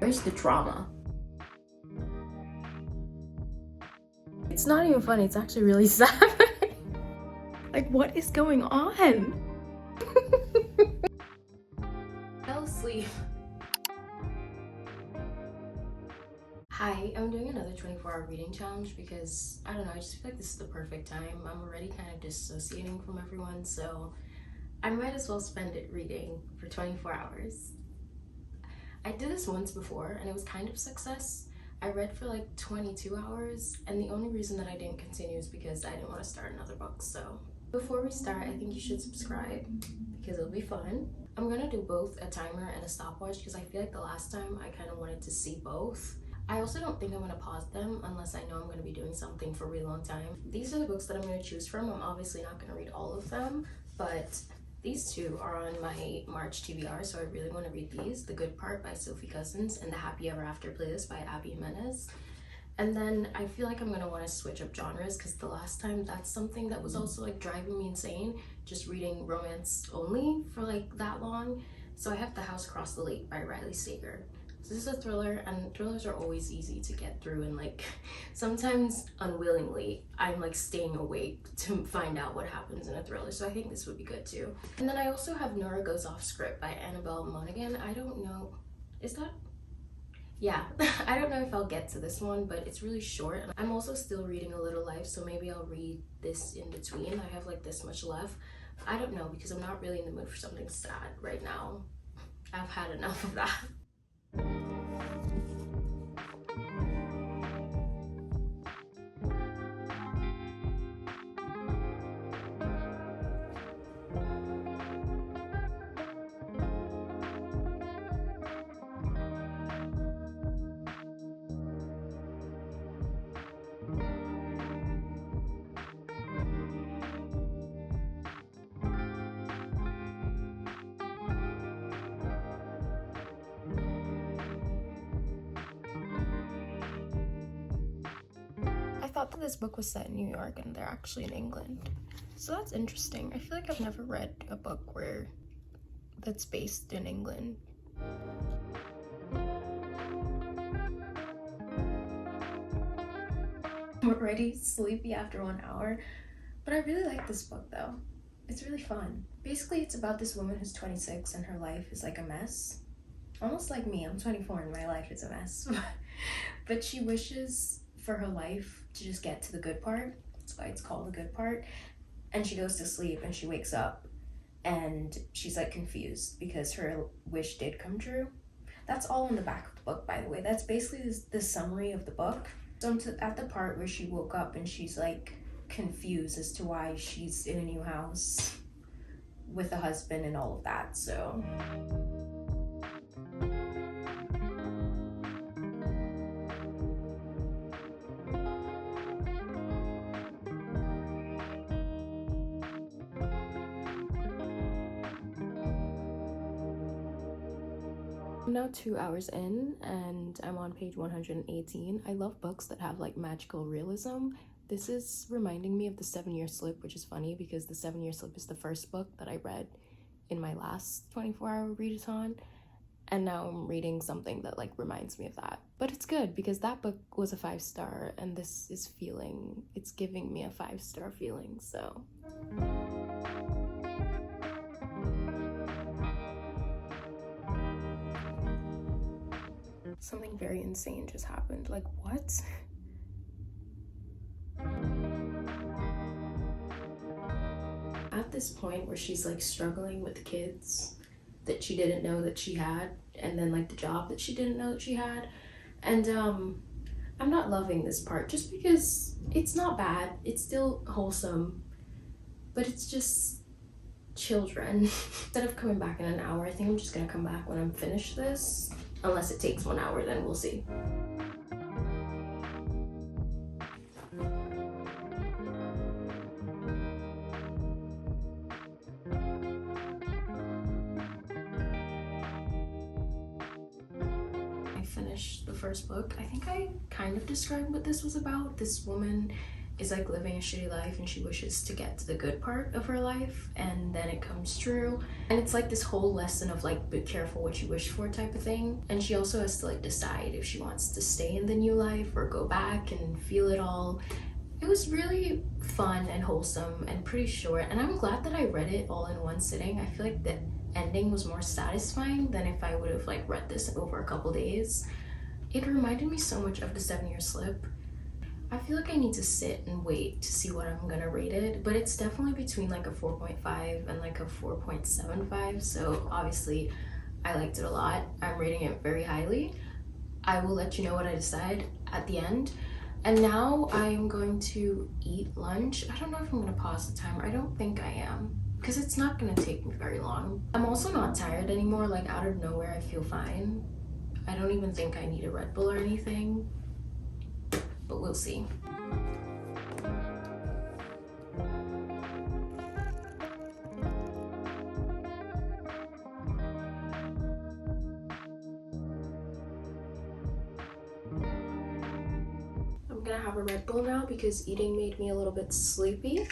Where's the drama? It's not even funny, it's actually really sad. Like, what is going on? Fell asleep. Hi, I'm doing another 24-hour reading challenge because, I don't know, I just feel like this is the perfect time. I'm already kind of dissociating from everyone, so I might as well spend it reading for 24 hours. I did this once before and it was kind of a success. I read for like 22 hours and the only reason that I didn't continue is because I didn't want to start another book. So before we start, I think you should subscribe because it'll be fun. I'm gonna do both a timer and a stopwatch because I feel like the last time I kind of wanted to see both. I also don't think I'm gonna pause them unless I know I'm gonna be doing something for a really long time. These are the books that I'm gonna choose from. I'm obviously not gonna read all of them, but these two are on my March TBR, so I really want to read these. The Good Part by Sophie Cousins and The Happy Ever After playlist by Abby Jimenez. And then I feel like I'm going to want to switch up genres because the last time that's something that was also like driving me insane, just reading romance only for like that long. So I have The House Across the Lake by Riley Sager. So this is a thriller, and thrillers are always easy to get through, and like sometimes unwillingly I'm like staying awake to find out what happens in a thriller, so I think this would be good too. And then I also have Nora Goes Off Script by Annabelle Monaghan. I don't know, is that, yeah. I don't know if I'll get to this one, but it's really short, and I'm also still reading A Little Life, so maybe I'll read this in between. I have like this much left. I don't know because I'm not really in the mood for something sad right now. I've had enough of that. I thought that this book was set in New York and they're actually in England. So that's interesting. I feel like I've never read a book that's based in England. I'm already sleepy after 1 hour, but I really like this book though. It's really fun. Basically, it's about this woman who's 26 and her life is like a mess. Almost like me, I'm 24 and my life is a mess. But she wishes for her life to just get to the good part. That's why it's called The Good Part. And she goes to sleep and she wakes up and she's like confused because her wish did come true. That's all in the back of the book, by the way. That's basically the summary of the book. So I'm at the part where she woke up and she's like confused as to why she's in a new house with a husband and all of that, so. I'm now 2 hours in and I'm on page 118. I love books that have like magical realism. This is reminding me of The 7-Year Slip, which is funny because The 7-Year Slip is the first book that I read in my last 24-hour readathon, and now I'm reading something that like reminds me of that. But it's good because that book was a 5-star and this is it's giving me a 5-star feeling, so. Something very insane just happened. Like, what? At this point where she's like struggling with the kids that she didn't know that she had, and then like the job that she didn't know that she had, and I'm not loving this part just because it's not bad, it's still wholesome, but it's just children. Instead of coming back in an hour, I think I'm just gonna come back when I'm finished this. Unless it takes 1 hour, then we'll see. I finished the first book. I think I kind of described what this was about. This woman is like living a shitty life and she wishes to get to the good part of her life, and then it comes true. And it's like this whole lesson of like, be careful what you wish for type of thing. And she also has to like decide if she wants to stay in the new life or go back and feel it all. It was really fun and wholesome and pretty short, and I'm glad that I read it all in one sitting. I feel like the ending was more satisfying than if I would have like read this over a couple days. It reminded me so much of the 7-Year Slip. I feel like I need to sit and wait to see what I'm gonna rate it, but it's definitely between like a 4.5 and like a 4.75, so obviously I liked it a lot. I'm rating it very highly. I will let you know what I decide at the end. And now I'm going to eat lunch. I don't know if I'm gonna pause the timer. I don't think I am, because it's not gonna take me very long. I'm also not tired anymore. Like out of nowhere, I feel fine. I don't even think I need a Red Bull or anything, but we'll see. I'm gonna have a Red Bull now because eating made me a little bit sleepy.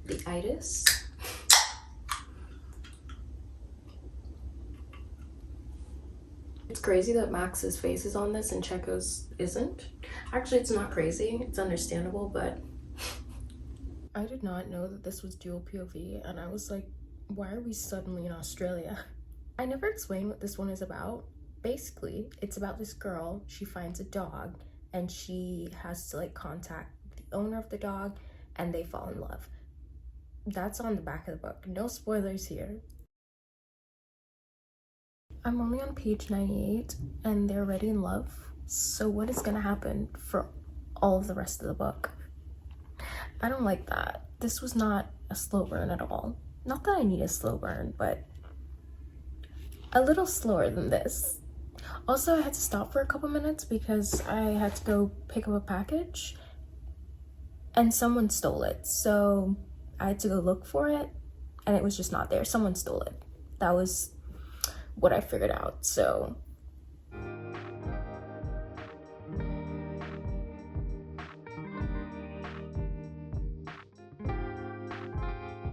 The itis. It's crazy that Max's face is on this and Checo's isn't. Actually, it's not crazy. It's understandable, but I did not know that this was dual POV, and I was like, why are we suddenly in Australia? I never explained what this one is about. Basically, it's about this girl. She finds a dog and she has to like contact the owner of the dog, and they fall in love. That's on the back of the book. No spoilers here. I'm only on page 98 and they're already in love. So what is gonna happen for all of the rest of the book? I don't like that. This was not a slow burn at all. Not that I need a slow burn, but a little slower than this. Also, I had to stop for a couple minutes because I had to go pick up a package and someone stole it. So I had to go look for it and it was just not there. Someone stole it. That was what I figured out. So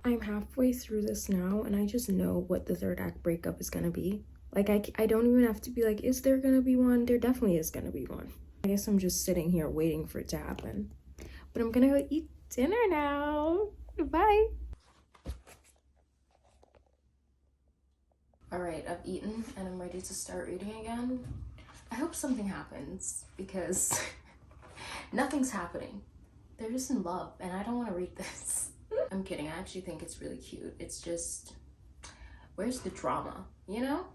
I'm halfway through this now and I just know what the third act breakup is gonna be. Like I don't even have to be like, is there gonna be one? There definitely is gonna be one. I guess I'm just sitting here waiting for it to happen. But I'm gonna go eat dinner now. Bye. All right, I've eaten and I'm ready to start reading again. I hope something happens because nothing's happening. They're just in love and I don't want to read this. I'm kidding, I actually think it's really cute. It's just, where's the drama, you know?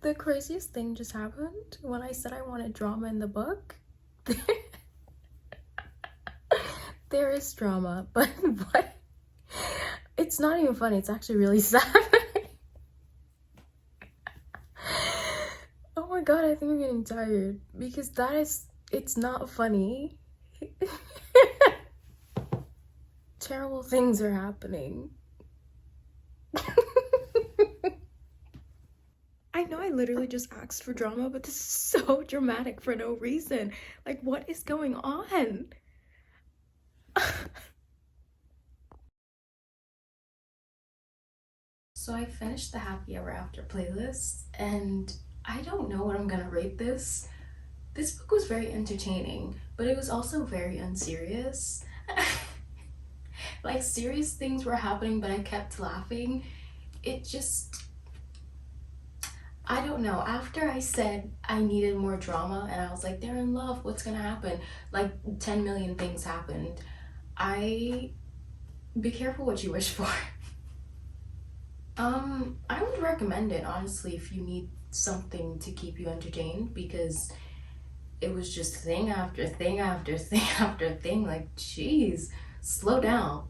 The craziest thing just happened when I said I wanted drama in the book. There is drama, but it's not even funny. It's actually really sad. Oh my god, I think I'm getting tired because it's not funny. Terrible things are happening. I know I literally just asked for drama, but this is so dramatic for no reason. Like, what is going on? So I finished the Happy Ever After playlist, and I don't know what I'm gonna rate this. This book was very entertaining, but it was also very unserious. Like, serious things were happening, but I kept laughing. It just, I don't know. After I said I needed more drama and I was like, they're in love, what's gonna happen? Like 10 million things happened. Be careful what you wish for. I would recommend it, honestly, if you need something to keep you entertained, because it was just thing after thing after thing after thing. Like, geez, slow down.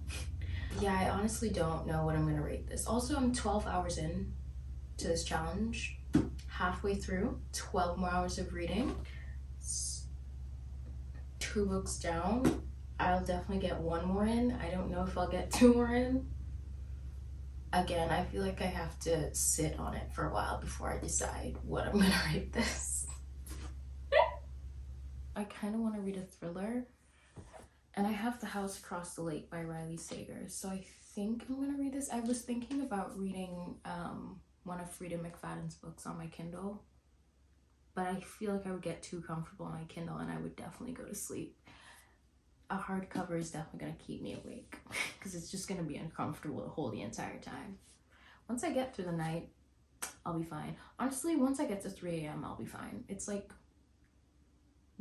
Yeah, I honestly don't know what I'm gonna rate this. Also, I'm 12 hours in, to this challenge. Halfway through, 12 more hours of reading, 2 books down. I'll definitely get 1 more in. I don't know if I'll get 2 more in. Again, I feel like I have to sit on it for a while before I decide what I'm gonna rate this. I kind of want to read a thriller, and I have The House Across the Lake by Riley Sager, so I think I'm gonna read this. I was thinking about reading one of Frida McFadden's books on my Kindle, but I feel like I would get too comfortable on my Kindle and I would definitely go to sleep. A hardcover is definitely gonna keep me awake because it's just gonna be uncomfortable to hold the entire time. Once I get through the night, I'll be fine. Honestly, once I get to 3 a.m., I'll be fine. It's like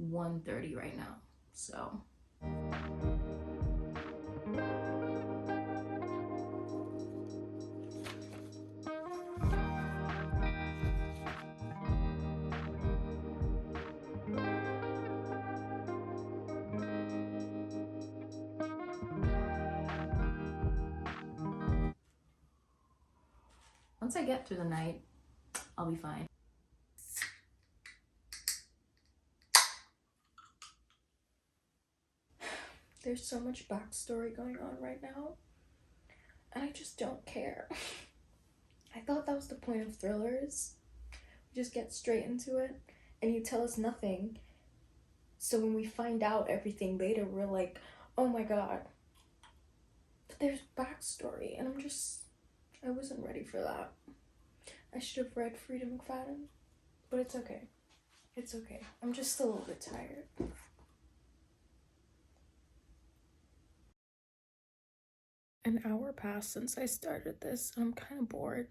1:30 right now, so. Once I get through the night, I'll be fine. There's so much backstory going on right now, and I just don't care. I thought that was the point of thrillers. We just get straight into it, and you tell us nothing. So when we find out everything later, we're like, oh my god. But there's backstory, and I wasn't ready for that. I should have read Frida McFadden, but it's okay. It's okay. I'm just still a little bit tired. An hour passed since I started this, and I'm kind of bored.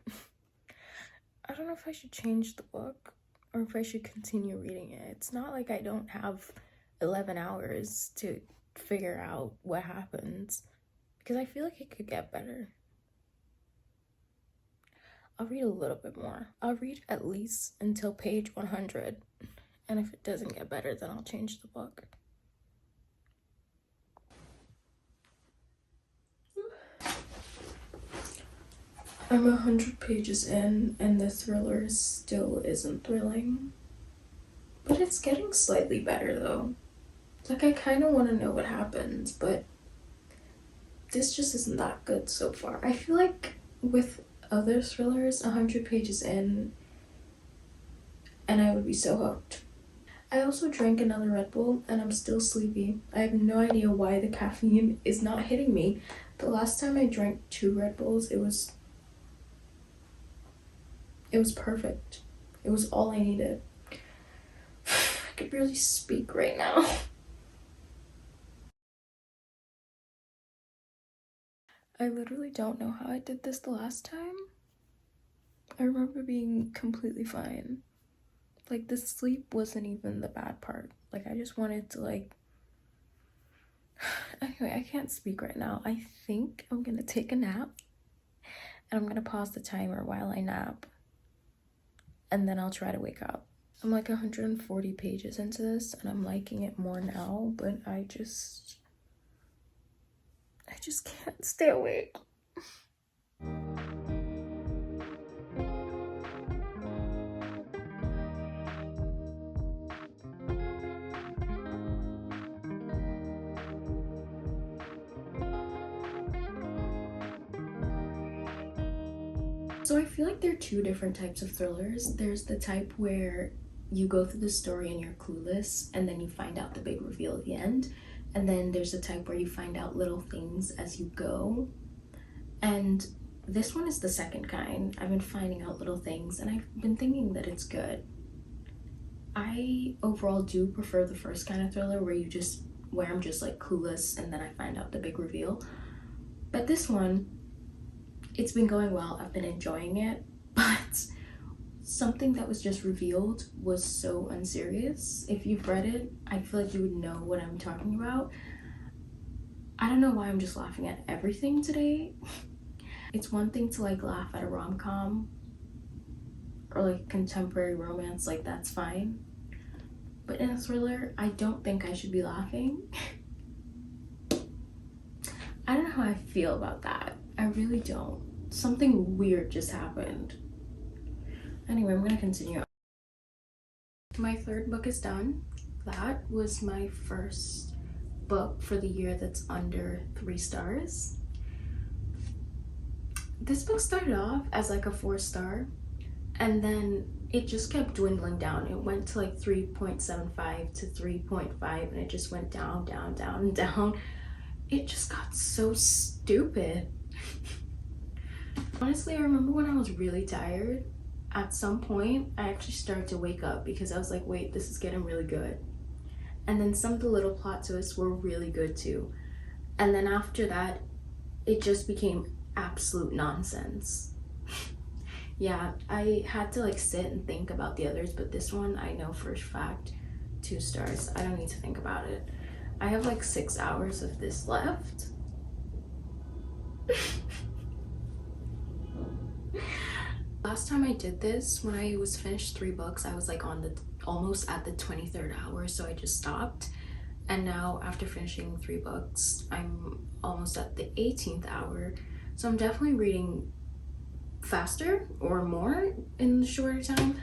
I don't know if I should change the book or if I should continue reading it. It's not like I don't have 11 hours to figure out what happens, because I feel like it could get better. I'll read a little bit more. I'll read at least until page 100, and if it doesn't get better, then I'll change the book. I'm 100 pages in, and the thriller still isn't thrilling. But it's getting slightly better, though. Like, I kind of want to know what happens, but this just isn't that good so far. I feel like with other thrillers, 100 pages in, and I would be so hooked. I also drank another Red Bull, and I'm still sleepy. I have no idea why the caffeine is not hitting me. The last time I drank 2 Red Bulls, it was perfect. It was all I needed. I could barely speak right now. I literally don't know how I did this the last time. I remember being completely fine. Like, the sleep wasn't even the bad part. Like, I just wanted to, like... Anyway, I can't speak right now. I think I'm gonna take a nap, and I'm gonna pause the timer while I nap, and then I'll try to wake up. I'm like 140 pages into this, and I'm liking it more now, but I just can't stay awake. So I feel like there are 2 different types of thrillers. There's the type where you go through the story and you're clueless, and then you find out the big reveal at the end. And then there's the type where you find out little things as you go. And this one is the second kind. I've been finding out little things, and I've been thinking that it's good. I overall do prefer the first kind of thriller where I'm just like clueless and then I find out the big reveal. But this one, it's been going well. I've been enjoying it, but something that was just revealed was so unserious. If you've read it, I feel like you would know what I'm talking about. I don't know why I'm just laughing at everything today. It's one thing to like laugh at a rom-com or like contemporary romance, like that's fine. But in a thriller, I don't think I should be laughing. I don't know how I feel about that. I really don't. Something weird just happened. Anyway, I'm gonna continue. My third book is done. That was my first book for the year that's under 3 stars. This book started off as like a 4-star, and then it just kept dwindling down. It went to like 3.75 to 3.5, and it just went down, down, down, and down. It just got so stupid. Honestly, I remember when I was really tired, at some point, I actually started to wake up because I was like, wait, this is getting really good. And then some of the little plot twists were really good too. And then after that, it just became absolute nonsense. Yeah, I had to like sit and think about the others, but this one I know for a fact 2 stars. I don't need to think about it. I have like 6 hours of this left. Last time I did this, when I was finished 3 books, I was like on the almost at the 23rd hour, so I just stopped. And now after finishing 3 books, I'm almost at the 18th hour. So I'm definitely reading faster or more in the shorter time.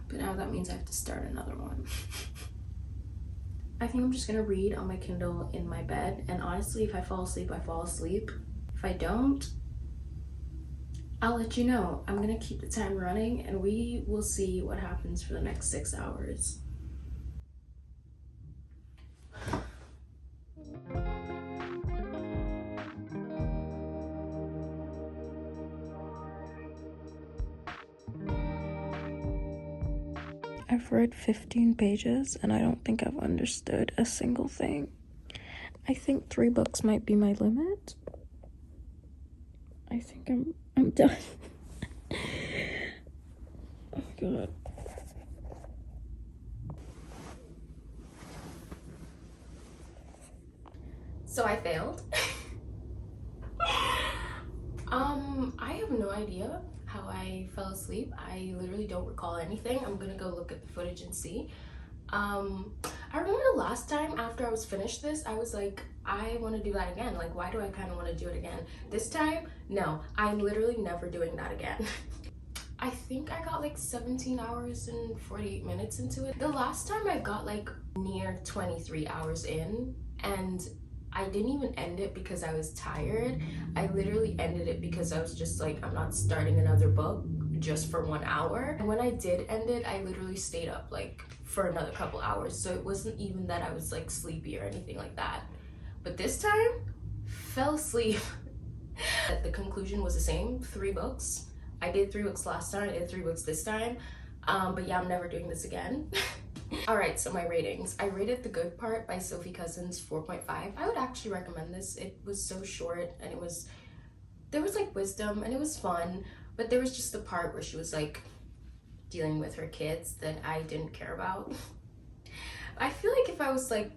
But now that means I have to start another one. I think I'm just gonna read on my Kindle in my bed, and honestly, if I fall asleep, I fall asleep. If I don't, I'll let you know. I'm gonna keep the time running and we will see what happens for the next 6 hours. I've read 15 pages and I don't think I've understood a single thing. I think 3 books might be my limit. I think I'm done. Oh god. So I failed. I have no idea how I fell asleep. I literally don't recall anything. I'm gonna go look at the footage and see. I remember the last time after I was finished this, I was like, I want to do that again. Like, why do I kind of want to do it again? This time, no, I'm literally never doing that again. I think I got like 17 hours and 48 minutes into it. The last time I got like near 23 hours in, and I didn't even end it because I was tired. I literally ended it because I was just like, I'm not starting another book just for 1 hour. And when I did end it, I literally stayed up like for another couple hours. So it wasn't even that I was like sleepy or anything like that. But this time, fell asleep. The conclusion was the same, 3 books. I did 3 books last time, I did 3 books this time. But yeah, I'm never doing this again. All right, so my ratings. I rated The Good Part by Sophie Cousins 4.5. I would actually recommend this. It was so short and there was like wisdom and it was fun, but there was just the part where she was like dealing with her kids that I didn't care about. I feel like if I was like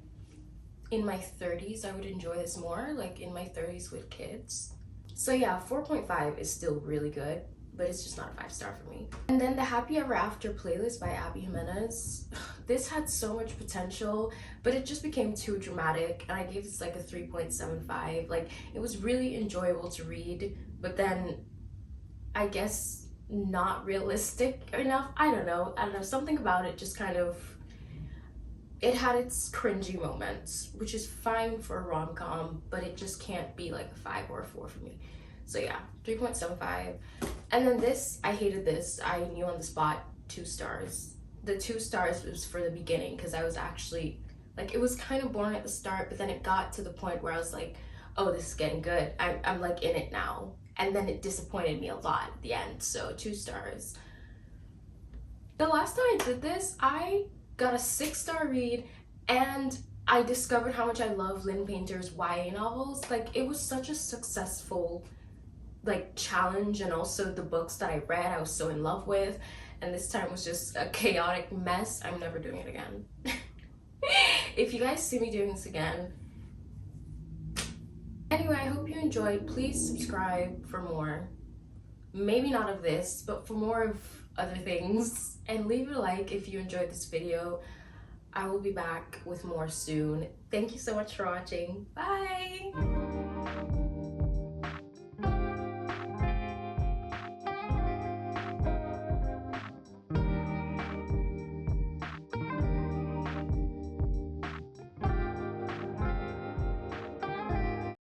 in my 30s, I would enjoy this more, like in my 30s with kids. So yeah, 4.5 is still really good, but it's just not a 5-star for me. And then the Happy Ever After playlist by Abby Jimenez. This had so much potential, but it just became too dramatic, and I gave this like a 3.75. Like, it was really enjoyable to read, but then I guess not realistic enough. I don't know, something about it just kind of, it had its cringy moments, which is fine for a rom-com, but it just can't be like a 5 or a 4 for me. So yeah, 3.75. And then this, I hated this. I knew on the spot 2 stars. The 2 stars was for the beginning because I was actually, like, it was kind of boring at the start, but then it got to the point where I was like, oh, this is getting good. I'm like in it now. And then it disappointed me a lot at the end, so 2 stars. The last time I did this, I got a 6-star read, and I discovered how much I love Lynn Painter's YA novels. Like, it was such a successful like challenge, and also the books that I read I was so in love with, and this time was just a chaotic mess. I'm never doing it again. If you guys see me doing this again. Anyway, I hope you enjoyed. Please subscribe for more. Maybe not of this, but for more of other things. And leave a like if you enjoyed this video. I will be back with more soon. Thank you so much for watching. Bye!